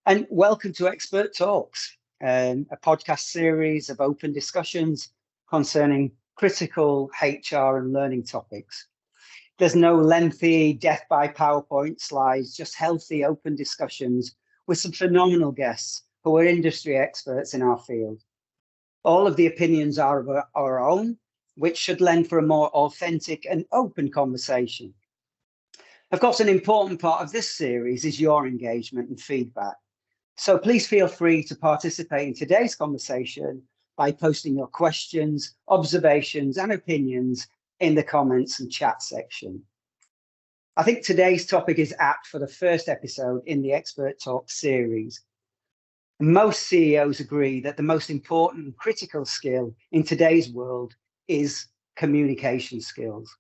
And welcome to XpertTalx, a podcast series of open discussions concerning critical HR and learning topics. There's no lengthy death by PowerPoint slides, just healthy open discussions with some phenomenal guests who are industry experts in our field. All of the opinions are of our own, which should lend for a more authentic and open conversation. Of course, an important part of this series is your engagement and feedback. So please feel free to participate in today's conversation by posting your questions, observations, and opinions in the comments and chat section. I think today's topic is apt for the first episode in the XpertTalx series. Most CEOs agree that the most important and critical skill in today's world is communication skills.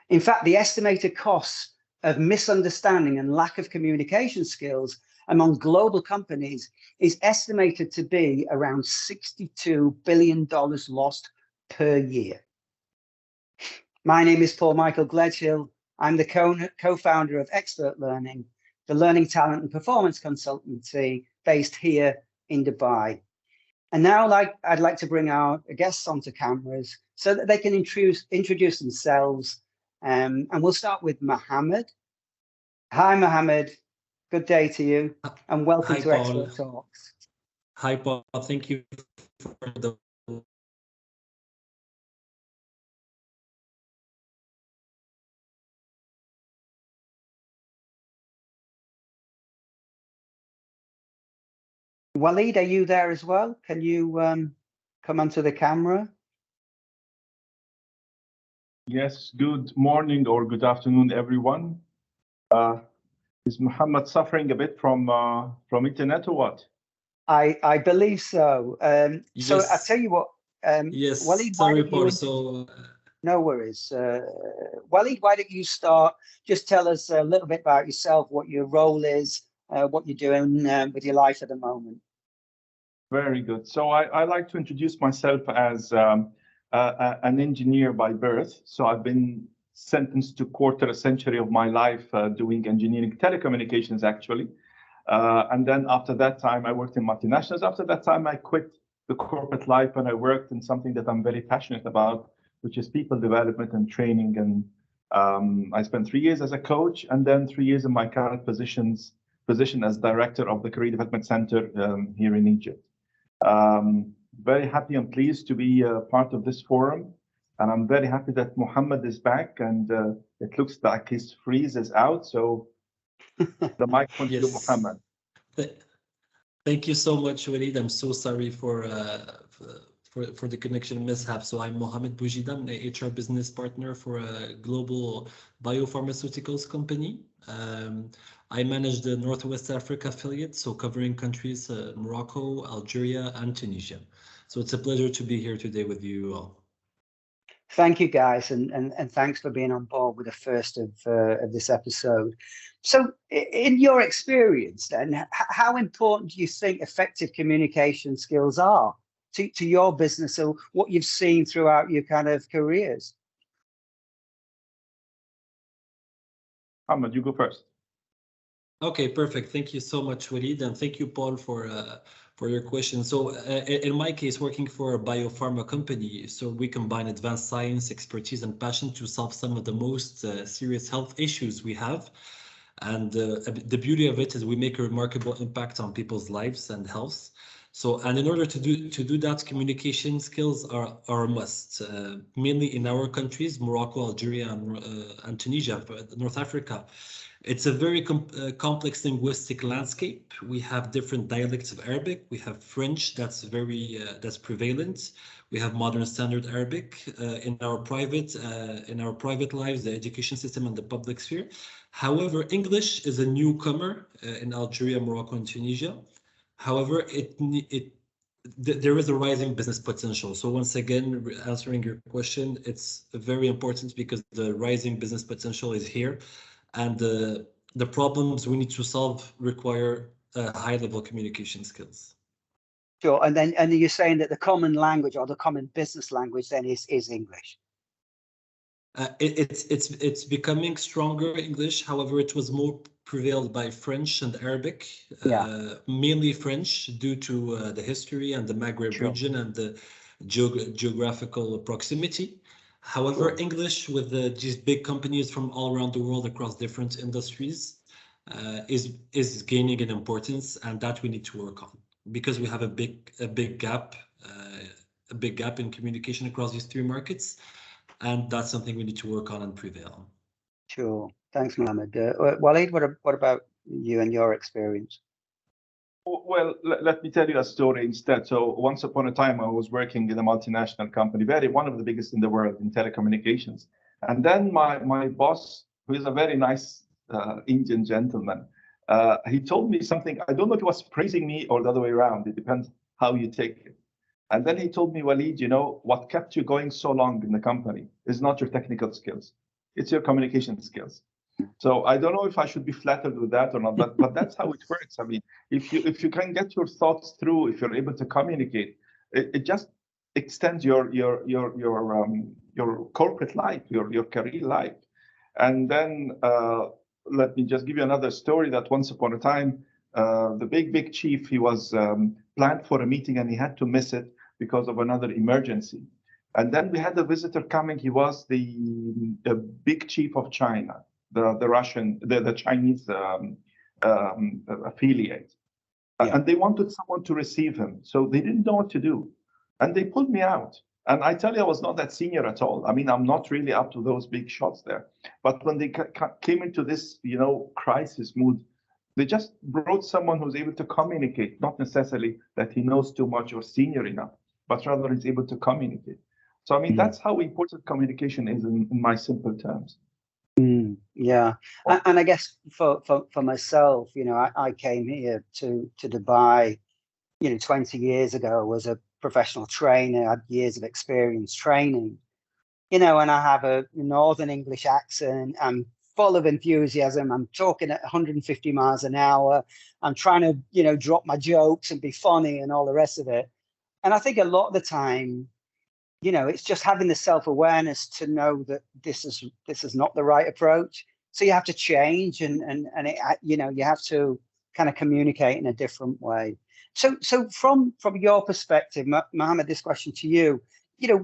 In fact, the estimated costs of misunderstanding and lack of communication skills among global companies is estimated to be around $62 billion lost per year. My name is Paul Michael Gledhill. I'm the co-founder of XpertLearning, the learning talent and performance consultancy based here in Dubai. And now I'd like to bring our guests onto cameras so that they can introduce themselves. And we'll start with Mohammed. Hi, Mohammed. Good day to you, and welcome to XpertTalx. Hi, Paul. Thank you for the. Waleed, are you there as well? Can you come onto the camera? Yes, good morning or good afternoon, everyone. Is Muhammad suffering a bit from internet or what? I believe so. Yes. So I tell you what. Yes. Waleed, sorry, Paul. No worries. Waleed, why don't you start? Just tell us a little bit about yourself, what your role is, what you're doing with your life at the moment. Very good. So I like to introduce myself as an engineer by birth. So I've been sentenced to quarter a century of my life doing engineering telecommunications, actually. And then after that time, I worked in multinationals. After that time, I quit the corporate life and I worked in something that I'm very passionate about, which is people development and training. And I spent 3 years as a coach and then 3 years in my current position as director of the Career Development Center here in Egypt. Very happy and pleased to be part of this forum. And I'm very happy that Mohammed is back and it looks like his freeze is out. So the mic went to Mohammed. Thank you so much, Waleed. I'm so sorry for the connection mishap. So I'm Mohammed Boujida. I'm an HR business partner for a global biopharmaceuticals company. I manage the Northwest Africa affiliate, so covering countries Morocco, Algeria, and Tunisia. So it's a pleasure to be here today with you all. Thank you, guys, and thanks for being on board with the first of this episode. So in your experience, then, how important do you think effective communication skills are to your business or what you've seen throughout your kind of careers? Ahmed, you go first. Okay, perfect. Thank you so much, Waleed, and thank you, Paul, for your question. So in my case, working for a biopharma company, so we combine advanced science, expertise, and passion to solve some of the most serious health issues we have. And the beauty of it is we make a remarkable impact on people's lives and health. So, and in order to do that, communication skills are a must, mainly in our countries, Morocco, Algeria, and Tunisia, North Africa. It's a very complex linguistic landscape. We have different dialects of Arabic. We have French that's that's prevalent. We have modern standard Arabic in our private lives, the education system, and the public sphere. However, English is a newcomer in Algeria, Morocco, and Tunisia. However, there is a rising business potential. So once again, answering your question, it's very important because the rising business potential is here. And the problems we need to solve require high-level communication skills. Sure, and you're saying that the common language or the common business language then is English. It's becoming stronger English. However, it was more prevailed by French and Arabic, mainly French due to the history and the Maghreb region and the geographical proximity. However, English with these big companies from all around the world across different industries is gaining in importance, and that we need to work on because we have a big gap in communication across these three markets. And that's something we need to work on and prevail on. Sure. Thanks, Mohammed. Walid, what about you and your experience? Well, let me tell you a story instead. So once upon a time, I was working in a multinational company, one of the biggest in the world in telecommunications. And then my boss, who is a very nice Indian gentleman, he told me something. I don't know if he was praising me or the other way around. It depends how you take it. And then he told me, Walid, you know, what kept you going so long in the company is not your technical skills. It's your communication skills. So I don't know if I should be flattered with that or not, but that's how it works. I mean, if you can get your thoughts through, if you're able to communicate, it just extends your corporate life, your career life. And then let me just give you another story that once upon a time, the big chief, he was planned for a meeting and he had to miss it because of another emergency. And then we had a visitor coming. He was the big chief of China, the Chinese affiliate. And they wanted someone to receive him. So they didn't know what to do. And they pulled me out. And I tell you, I was not that senior at all. I mean, I'm not really up to those big shots there. But when they came into this, you know, crisis mood, they just brought someone who's able to communicate, not necessarily that he knows too much or senior enough, but rather is able to communicate. So, I mean, that's how important communication is in my simple terms. Yeah. And I guess for myself, you know, I came here to Dubai, you know, 20 years ago as a professional trainer. I had years of experience training, you know, and I have a Northern English accent. I'm full of enthusiasm. I'm talking at 150 miles an hour. I'm trying to, you know, drop my jokes and be funny and all the rest of it. And I think a lot of the time, you know, it's just having the self-awareness to know that this is not the right approach. So you have to change and it, you know, you have to kind of communicate in a different way. So from your perspective, Mohammed, this question to you, you know,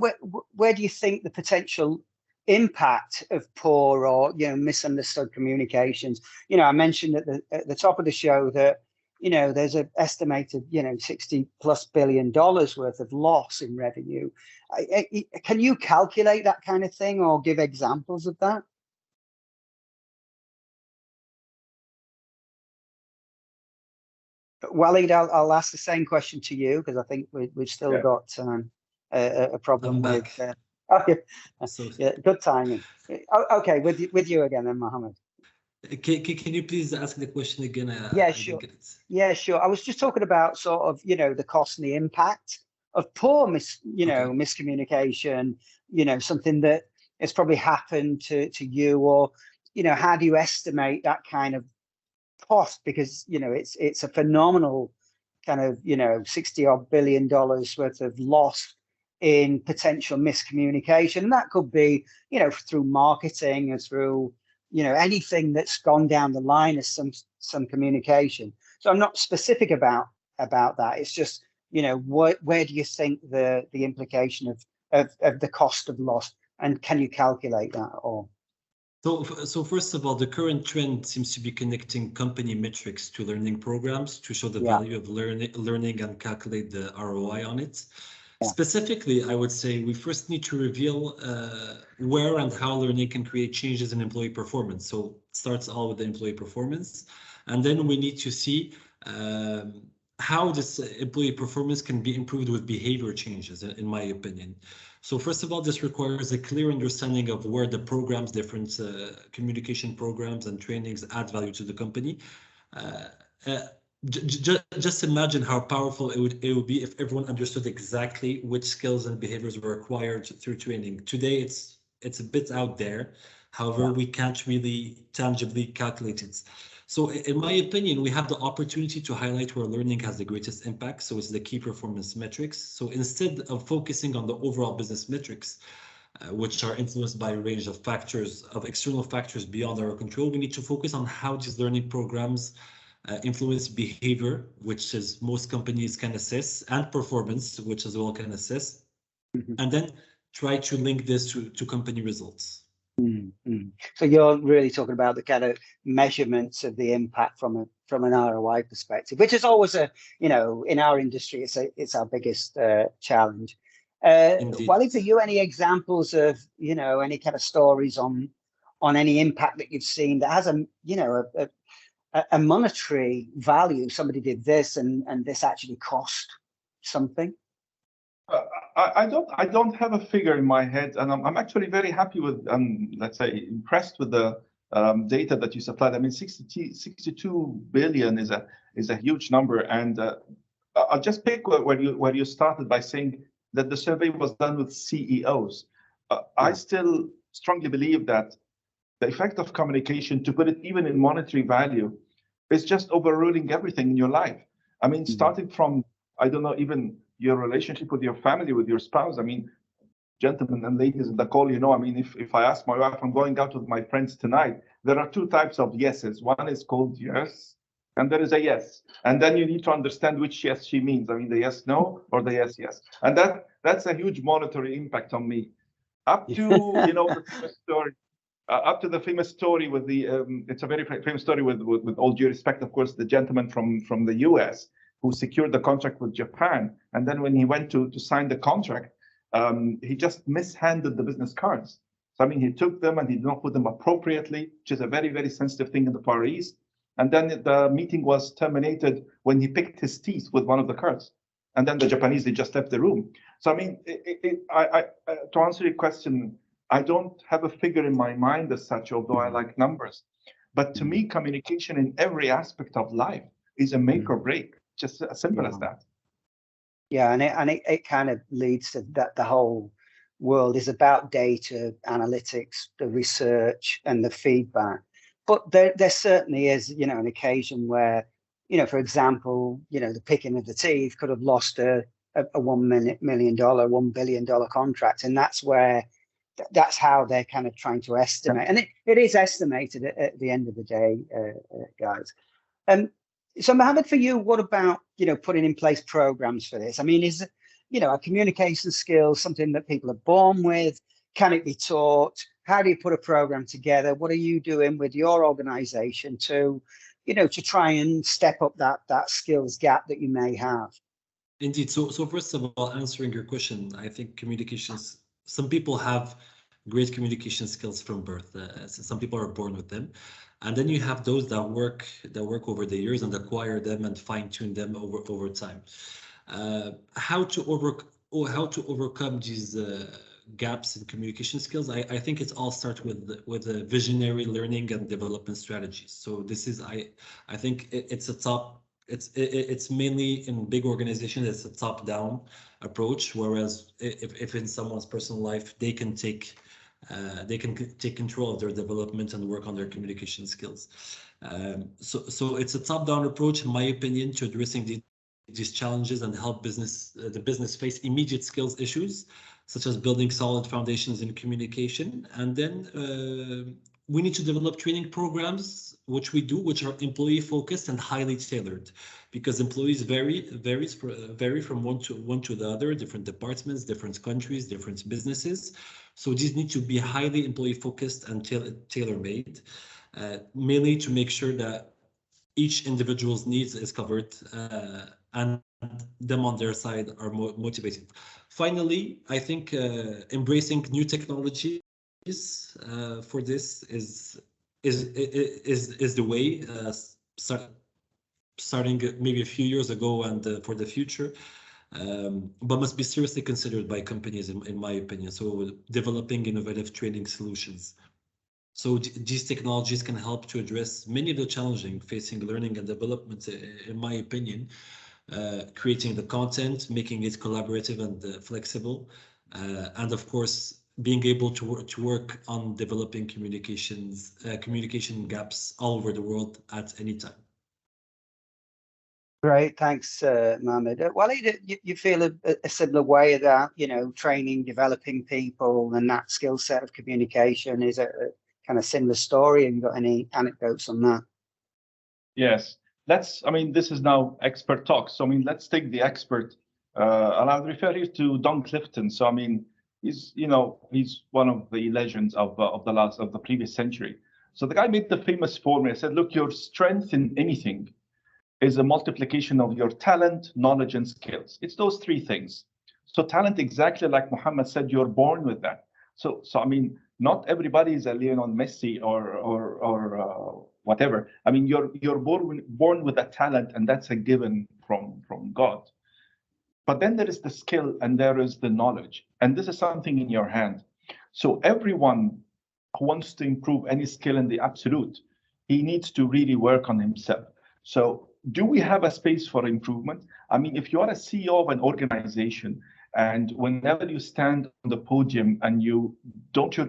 where do you think the potential impact of poor or, you know, misunderstood communications? You know, I mentioned at the top of the show that, you know, there's an estimated, you know, $60+ billion worth of loss in revenue. Can you calculate that kind of thing or give examples of that? Walid, I'll ask the same question to you because I think we've still got a problem with. Yeah, good timing. Okay, with you again, then, Mohammed. Can you please ask the question again? Yeah, sure. Yeah, sure. I was just talking about sort of, you know, the cost and the impact of poor miscommunication, you know, something that has probably happened to you, or, you know, how do you estimate that kind of cost? Because, you know, it's a phenomenal kind of, you know, $60-odd billion worth of loss in potential miscommunication. And that could be, you know, through marketing or through, you know, anything that's gone down the line as some communication. So I'm not specific about that. It's just, you know, where do you think the implication of the cost of loss, and can you calculate that at all? So first of all, the current trend seems to be connecting company metrics to learning programs to show the value of learning and calculate the ROI on it. Specifically, I would say we first need to reveal where and how learning can create changes in employee performance. So it starts all with the employee performance. And then we need to see how this employee performance can be improved with behavior changes, in my opinion. So first of all, this requires a clear understanding of where the programs, different communication programs and trainings add value to the company. Just imagine how powerful it would be if everyone understood exactly which skills and behaviors were acquired through training. Today, it's a bit out there. However, we can't really tangibly calculate it. So in my opinion, we have the opportunity to highlight where learning has the greatest impact. So it's the key performance metrics. So instead of focusing on the overall business metrics, which are influenced by a range of factors, of external factors beyond our control. We need to focus on how these learning programs influence behavior, which is most companies can assess, and performance, which as well can assess, and then try to link this to company results. So you're really talking about the kind of measurements of the impact from an ROI perspective, which is always in our industry, it's our biggest challenge. Walid, for you, any examples of any kind of stories on any impact that you've seen that has a monetary value? Somebody did this and this actually cost something. I don't have a figure in my head, and I'm actually very happy with, let's say, impressed with the data that you supplied. I mean, 62 billion is a huge number, and I'll just pick where you started by saying that the survey was done with CEOs. I still strongly believe that the effect of communication, to put it even in monetary value, is just overruling everything in your life. I mean, starting from, I don't know, even your relationship with your family, with your spouse. I mean, gentlemen and ladies in the call, I mean, if I ask my wife, I'm going out with my friends tonight, there are two types of yeses. One is called yes, and there is a yes. And then you need to understand which yes she means. I mean, the yes, no, or the yes, yes. And that's a huge monetary impact on me. Up to, the famous story. Up to the famous story with the, it's a very famous story with all due respect, of course, the gentleman from the US who secured the contract with Japan. And then when he went to sign the contract, he just mishandled the business cards. So, I mean, he took them and he did not put them appropriately, which is a very, very sensitive thing in the Far East. And then the meeting was terminated when he picked his teeth with one of the cards. And then the Japanese, they just left the room. So, I mean, to answer your question, I don't have a figure in my mind as such, although I like numbers. But to me, communication in every aspect of life is a make or break. Just as simple as that. Yeah, and it kind of leads to that the whole world is about data, analytics, the research, and the feedback. But there certainly is, an occasion where, for example, the picking of the teeth could have lost a $1 billion contract, and that's how they're kind of trying to estimate, and it is estimated at the end of the day, guys. So Mohammed, for you, what about, putting in place programs for this? I mean, is, a communication skill something that people are born with? Can it be taught? How do you put a program together? What are you doing with your organization to try and step up that skills gap that you may have? Indeed. So first of all, answering your question, I think communications, some people have great communication skills from birth. Some people are born with them. And then you have those that work over the years and acquire them and fine-tune them over time. How to overcome these gaps in communication skills? I think it all starts with a visionary learning and development strategies. So this is I think it's mainly in big organizations. It's a top-down approach, whereas if in someone's personal life they can take control of their development and work on their communication skills. So it's a top-down approach, in my opinion, to addressing these challenges and help the business face immediate skills issues, such as building solid foundations in communication. And then we need to develop training programs, which are employee-focused and highly tailored, because employees vary from one to the other, different departments, different countries, different businesses. So these need to be highly employee-focused and tailor-made, mainly to make sure that each individual's needs is covered and them on their side are motivated. Finally, I think embracing new technologies for this is the way, starting maybe a few years ago and for the future. But must be seriously considered by companies, in my opinion. So developing innovative training solutions. So these technologies can help to address many of the challenges facing learning and development, in my opinion, creating the content, making it collaborative and flexible, and of course, being able to work on developing communication gaps all over the world at any time. Great, thanks, Mohammed. Walid, you feel a similar way that, training, developing people and that skill set of communication is a kind of similar story, and got any anecdotes on that? Yes, this is now XpertTalx. So, let's take the expert, and I'll refer you to Don Clifton. So, he's one of the legends of the previous century. So the guy made the famous formula. He said, look, your strength in anything is a multiplication of your talent, knowledge, and skills. It's those three things. So talent, exactly like Muhammad said, you're born with that. So not everybody is a Lionel Messi or whatever. You're born with a talent, and that's a given from God. But then there is the skill and there is the knowledge, and this is something in your hand. So everyone who wants to improve any skill in the absolute, he needs to really work on himself. So do we have a space for improvement? If you are a CEO of an organization, and whenever you stand on the podium and you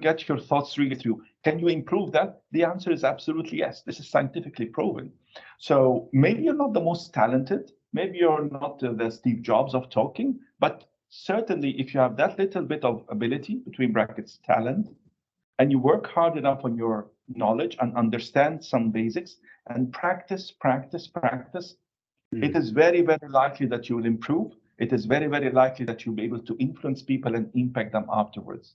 get your thoughts really through, can you improve that? The answer is absolutely yes. This is scientifically proven. So maybe you're not the most talented, maybe you're not the Steve Jobs of talking, but certainly if you have that little bit of ability, between brackets, talent, and you work hard enough on your knowledge and understand some basics and practice, it is very, very likely that you will improve. It is very, very likely that you'll be able to influence people and impact them afterwards.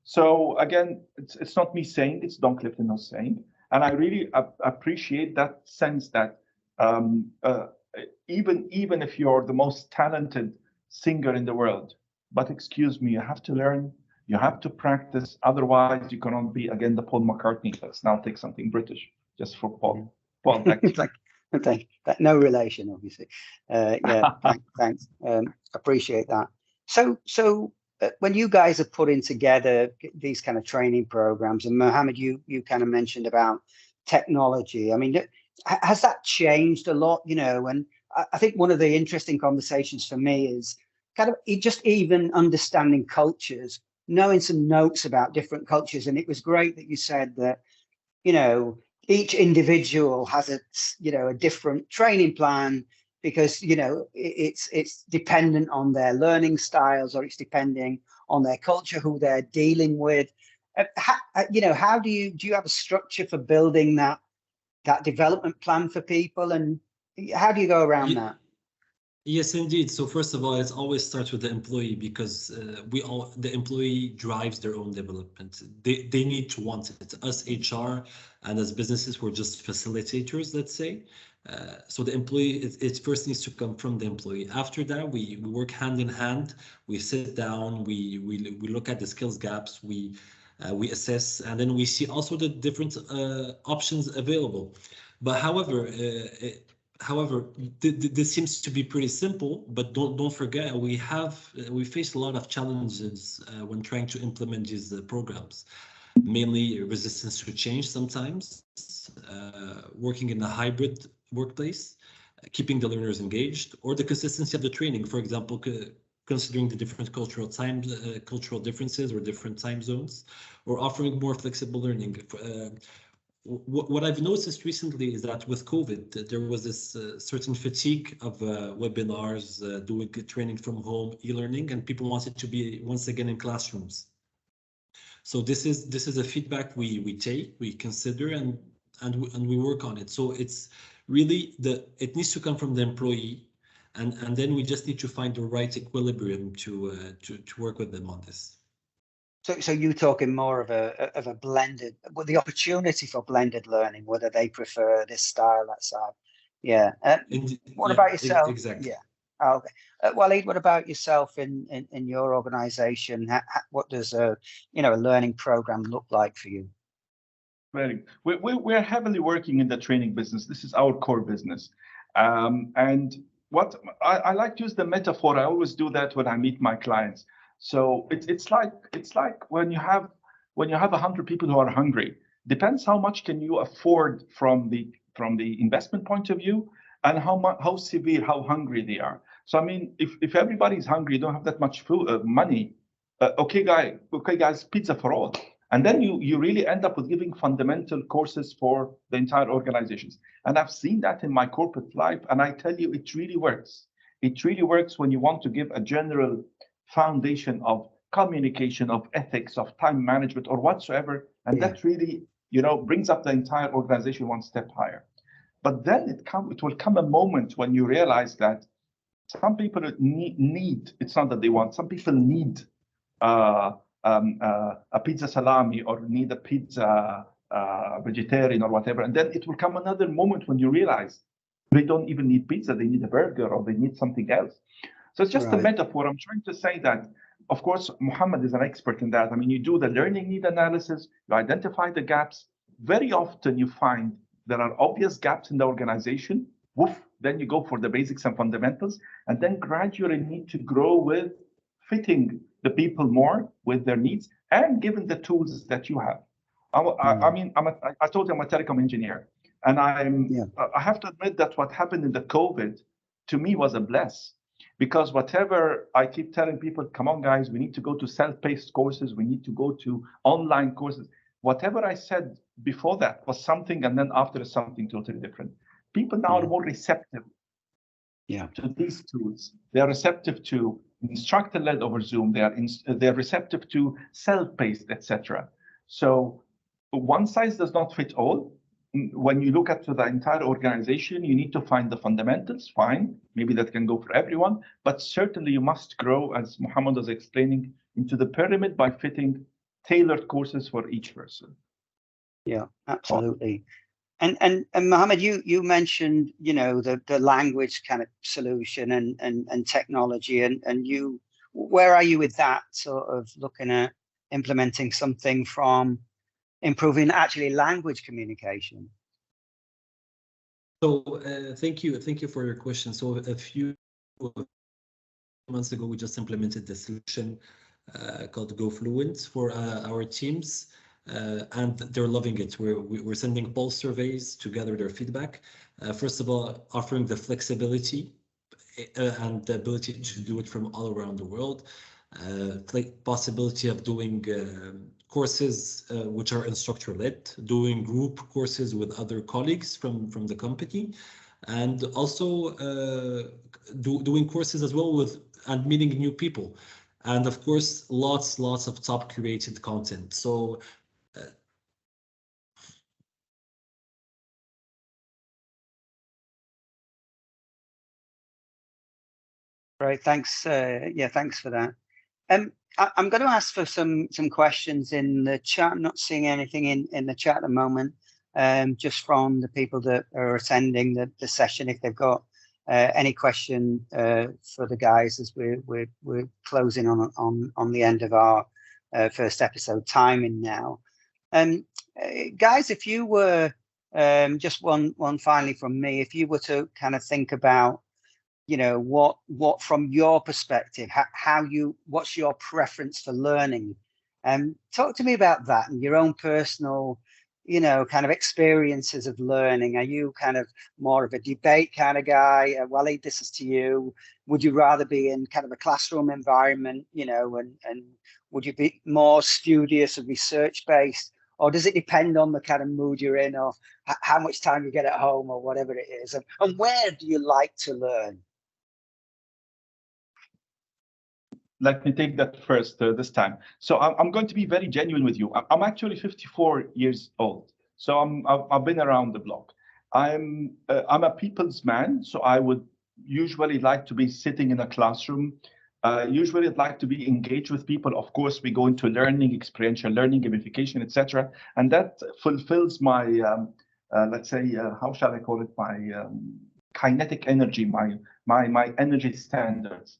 So again, it's not me saying, it's Don Clifton who's saying. And I really appreciate that sense that even if you're the most talented singer in the world, but excuse me, you have to learn, you have to practice. Otherwise, you cannot be, again, the Paul McCartney. Let's now take something British just for Paul. Paul, no relation, obviously. Thanks. Appreciate that. So when you guys are putting together these kind of training programs, and Mohammed, you kind of mentioned about technology. Has that changed a lot? And I think one of the interesting conversations for me is kind of just even understanding cultures, knowing some notes about different cultures. And it was great that you said that, each individual has a different training plan, because it's dependent on their learning styles, or it's depending on their culture, who they're dealing with. How do you have a structure for building that development plan for people, and how do you go around that? Yes, indeed. So first of all, it always starts with the employee, because the employee drives their own development. They need to want it. Us HR and as businesses, we're just facilitators, let's say. So the employee, it first needs to come from the employee. After that, we work hand in hand. We sit down. We look at the skills gaps. We assess, and then we see also the different options available. But However, this seems to be pretty simple, but don't forget, we face a lot of challenges when trying to implement these programs. Mainly resistance to change sometimes, working in a hybrid workplace, keeping the learners engaged, or the consistency of the training. For example, considering the different cultural differences or different time zones, or offering more flexible learning. What I've noticed recently is that with COVID, there was this certain fatigue of webinars, doing training from home, e-learning, and people wanted to be once again in classrooms. So this is a feedback we take, we consider, and we work on it. So it's really it needs to come from the employee, and then we just need to find the right equilibrium to work with them on this. So you're talking more of a blended, well, the opportunity for blended learning, whether they prefer this style, that style. Yeah. What about yourself? Exactly. Yeah. Okay. Walid, what about yourself in your organization? What does a learning program look like for you? We're heavily working in the training business. This is our core business. And what I like to use the metaphor. I always do that when I meet my clients. So it's like when you have 100 people who are hungry. Depends how much can you afford from the investment point of view, and how severe, how hungry they are. So if everybody's hungry, you don't have that much food, money. Okay, guys, pizza for all. And then you really end up with giving fundamental courses for the entire organizations. And I've seen that in my corporate life, and I tell you, it really works. It really works when you want to give a general foundation of communication, of ethics, of time management, or whatsoever. And that really, brings up the entire organization one step higher. But then it will come a moment when you realize that some people need, it's not that they want, some people need a pizza salami or need a pizza vegetarian or whatever. And then it will come another moment when you realize they don't even need pizza, they need a burger or they need something else. So it's just a metaphor. I'm trying to say that, of course, Muhammad is an expert in that. I mean, you do the learning need analysis, you identify the gaps. Very often you find there are obvious gaps in the organization. Woof, then you go for the basics and fundamentals, and then gradually need to grow with fitting the people more with their needs and given the tools that you have. I mean, I told you I'm a telecom engineer, and I have to admit that what happened in the COVID to me was a bless, because whatever I keep telling people, come on guys, we need to go to self-paced courses, we need to go to online courses. Whatever I said before that was something, and then after is something totally different. People now are more receptive to these tools. They are receptive to instructor-led over Zoom. They're receptive to self-paced, etc. So one size does not fit all. When you look at the entire organization, you need to find the fundamentals. Fine, maybe that can go for everyone, but certainly you must grow, as Muhammad was explaining, into the pyramid by fitting tailored courses for each person. Yeah, absolutely. And Mohammed, you mentioned, the language kind of solution and technology, and you, where are you with that, sort of looking at implementing something from improving actually language communication? So thank you for your question. So a few months ago, we just implemented the solution called GoFluent for our teams. And they're loving it. We're sending pulse surveys to gather their feedback. First of all, offering the flexibility and the ability to do it from all around the world. Possibility of doing courses which are instructor-led, doing group courses with other colleagues from the company, and also doing courses as well and meeting new people. And of course, lots of top curated content. So Right. Thanks. Thanks for that. I'm going to ask for some questions in the chat. I'm not seeing anything in the chat at the moment. Just from the people that are attending the session, if they've got any question for the guys, as we're closing on the end of our first episode timing now. Guys, if you were just one finally from me, if you were to kind of think about, what from your perspective, what's your preference for learning? Talk to me about that and your own personal, kind of experiences of learning. Are you kind of more of a debate kind of guy? Waleed, this is to you. Would you rather be in kind of a classroom environment, and would you be more studious and research based? Or does it depend on the kind of mood you're in, or how much time you get at home, or whatever it is? And where do you like to learn? Let me take that first this time. So I'm going to be very genuine with you. I'm actually 54 years old. So I've been around the block. I'm a people's man. So I would usually like to be sitting in a classroom. Usually I'd like to be engaged with people. Of course, we go into learning, experiential learning, gamification, etc. And that fulfills my, let's say, how shall I call it? My kinetic energy, my energy standards.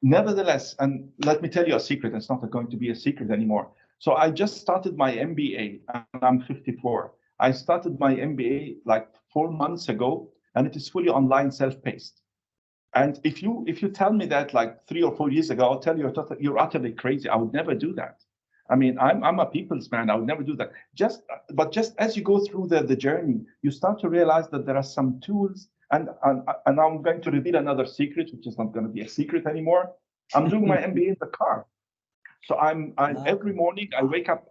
Nevertheless, and let me tell you a secret, it's not going to be a secret anymore. So I just started my MBA, and I'm 54. I started my MBA like 4 months ago, and it is fully online, self-paced. And if you tell me that like 3 or 4 years ago, I'll tell you you're utterly crazy. I would never do that. I mean, I'm a people's man. I would never do that. But just as you go through the journey, you start to realize that there are some tools. And I'm going to reveal another secret, which is not going to be a secret anymore. I'm doing my MBA in the car. So I'm every morning I wake up.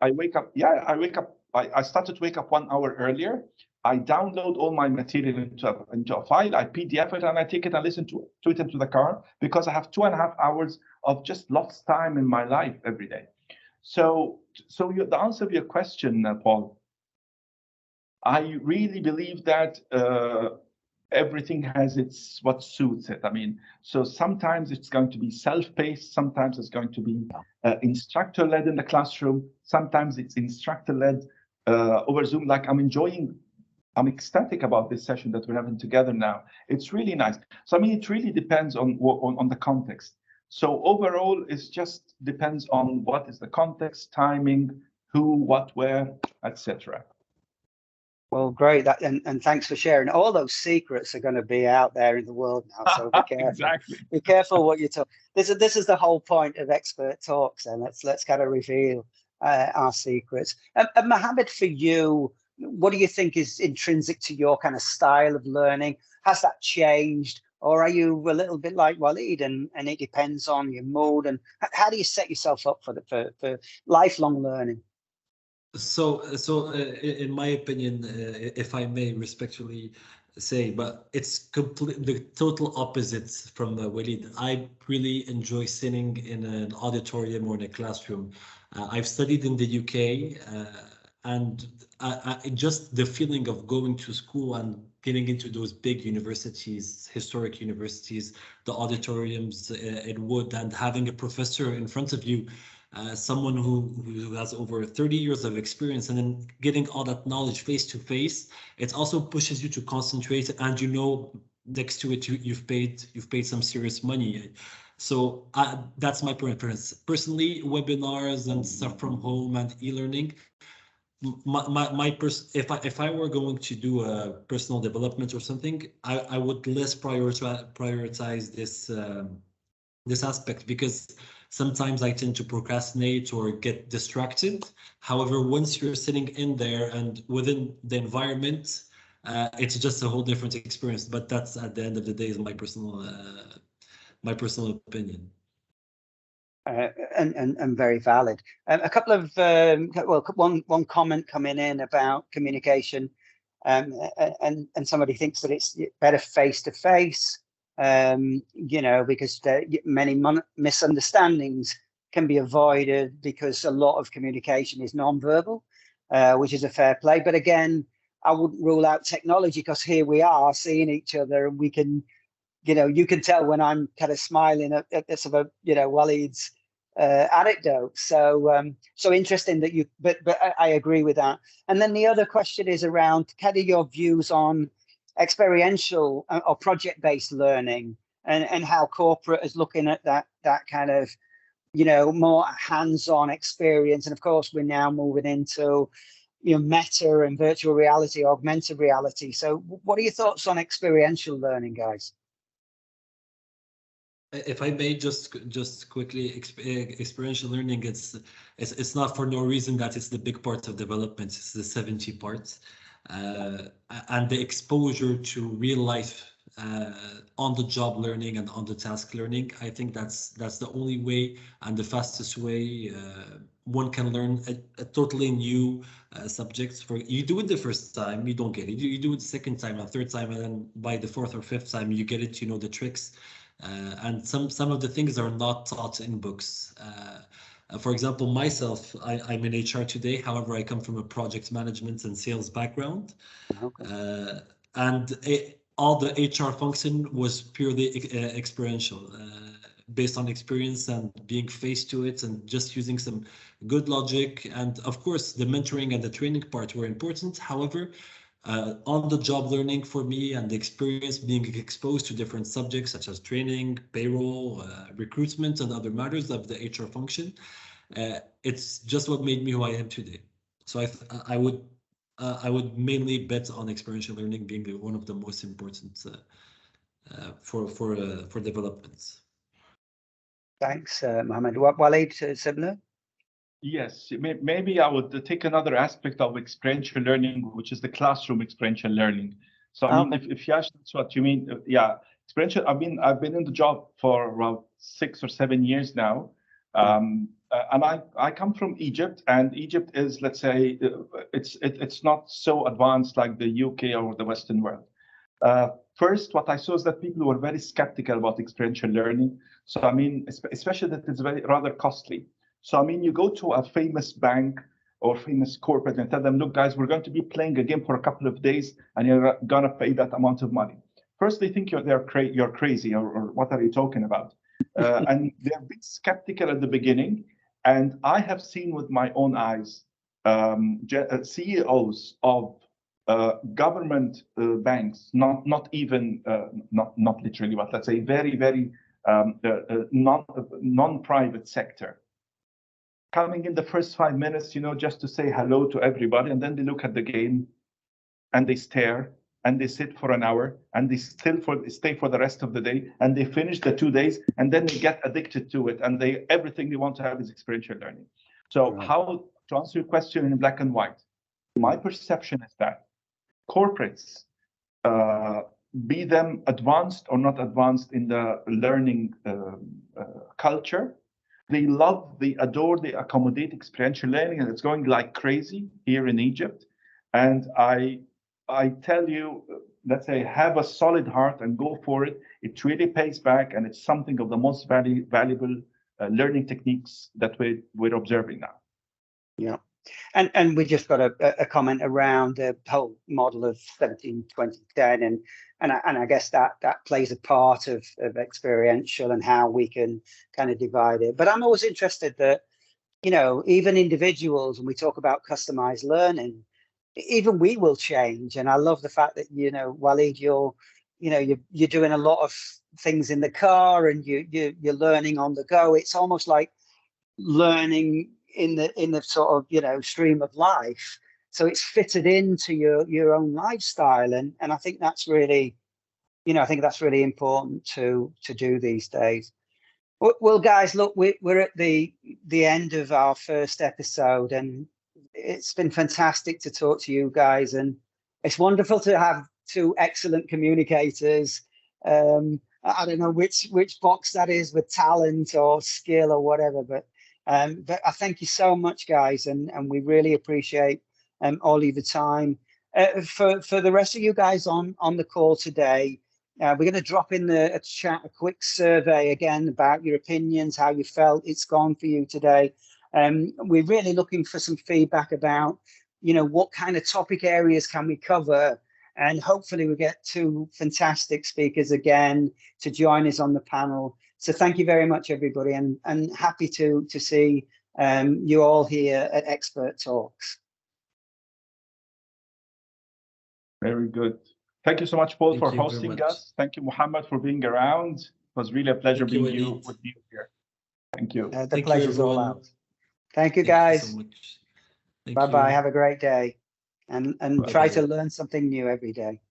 I started to wake up 1 hour earlier. I download all my material into a file. I PDF it and I take it and listen to it into the car, because I have 2.5 hours of just lost time in my life every day. So the answer to your question, Paul, I really believe that everything has what suits it. I mean, so sometimes it's going to be self-paced, sometimes it's going to be instructor-led in the classroom, sometimes it's instructor-led over Zoom. Like I'm ecstatic about this session that we're having together now. It's really nice. So I mean, it really depends on the context. So overall, it just depends on what is the context, timing, who, what, where, etc. Well, great. And thanks for sharing. All those secrets are going to be out there in the world now, so be careful. Exactly. Be careful what you talk. This is the whole point of XpertTalx. And let's kind of reveal our secrets. And Mohammed, for you, what do you think is intrinsic to your kind of style of learning? Has that changed, or are you a little bit like Walid, and it depends on your mood? And how do you set yourself up for lifelong learning? So in my opinion, if I may respectfully say, but it's the total opposite from Walid. I really enjoy sitting in an auditorium or in a classroom. I've studied in the UK, and just the feeling of going to school and getting into those big universities, historic universities, the auditoriums in wood, and having a professor in front of you, someone who has over 30 years of experience, and then getting all that knowledge face to face, it also pushes you to concentrate, and next to it you've paid some serious money. So that's my preference. Personally, webinars and stuff from home and e-learning, if I were going to do a personal development or something, I would less prioritize this aspect, because sometimes I tend to procrastinate or get distracted. However, once you're sitting in there and within the environment, it's just a whole different experience. But that's, at the end of the day, is my personal opinion. And very valid. A couple of one comment coming in about communication, and somebody thinks that it's better face to face. Because many misunderstandings can be avoided because a lot of communication is non-verbal, which is a fair play. But again, I wouldn't rule out technology, because here we are seeing each other, and we can, you can tell when I'm kind of smiling at this of Walid's anecdote. So interesting that but I agree with that. And then the other question is around kind of your views on experiential or project-based learning, and how corporate is looking at that kind of more hands-on experience. And of course, we're now moving into meta and virtual reality, augmented reality. So what are your thoughts on experiential learning, guys? If I may just quickly, experiential learning, it's not for no reason that it's the big part of development. It's the 70 parts. And the exposure to real life, on-the-job learning and on-the-task learning, I think that's the only way and the fastest way one can learn a totally new subject. You do it the first time, you don't get it. You do it the second time and third time, and then by the fourth or fifth time, you get it. You know the tricks, and some of the things are not taught in books. For example, myself, I'm in HR today. However, I come from a project management and sales background. Okay. All the HR function was purely experiential, based on experience and being faced to it, and just using some good logic. And of course, the mentoring and the training part were important. However, on-the-job learning for me, and the experience being exposed to different subjects such as training, payroll, recruitment, and other matters of the HR function, it's just what made me who I am today. So I would mainly bet on experiential learning being one of the most important for development. Thanks, Mohammed. Walid, similar? Yes, maybe I would take another aspect of experiential learning, which is the classroom experiential learning. So I mean, if Yash, that's what you mean, yeah, experiential. I've been in the job for around 6 or 7 years now, And I come from Egypt, and Egypt is, let's say, it's not so advanced like the UK or the Western world. First, what I saw is that people were very skeptical about experiential learning. So, I mean, especially that it's rather costly. So, I mean, you go to a famous bank or famous corporate and tell them, look, guys, we're going to be playing a game for a couple of days, and you're going to pay that amount of money. First, they think you're crazy, or what are you talking about? And they're a bit skeptical at the beginning. And I have seen with my own eyes CEOs of government banks, not literally, but let's say very non-private sector, coming in the first 5 minutes, just to say hello to everybody, and then they look at the game, and they stare, and they sit for an hour, and they stay for the rest of the day, and they finish the 2 days, and then they get addicted to it, and everything they want to have is experiential learning. So how to answer your question in black and white, my perception is that corporates, be them advanced or not advanced in the learning culture, they love, they adore, they accommodate experiential learning, and it's going like crazy here in Egypt. And I tell you, let's say, have a solid heart and go for it. It really pays back, and it's something of the most valuable learning techniques that we're observing now. Yeah. And we just got a comment around the whole model of 17-20-10, and I guess that plays a part of experiential and how we can kind of divide it. But I'm always interested that, even individuals, when we talk about customized learning, even we will change. And I love the fact that, Walid, you're doing a lot of things in the car, and you're learning on the go. It's almost like learning in the sort of stream of life, so it's fitted into your own lifestyle, and I think that's really important to do these days. Well, guys, look, we're at the end of our first episode, and it's been fantastic to talk to you guys, and it's wonderful to have two excellent communicators. I don't know which box that is, with talent or skill or whatever, but I thank you so much, guys, and we really appreciate all of the time. For the rest of you guys on the call today, we're going to drop in the chat a quick survey again about your opinions, how you felt it's gone for you today. We're really looking for some feedback about, what kind of topic areas can we cover, and hopefully we get two fantastic speakers again to join us on the panel. So thank you very much, everybody, and happy to see you all here at XpertTalx. Very good. Thank you so much, Paul, for hosting us. Thank you, Muhammad, for being around. It was really a pleasure being with you here. Thank you. The pleasure's all ours. Thank you, guys. Thank you so much. Bye-bye. Have a great day. And try to learn something new every day.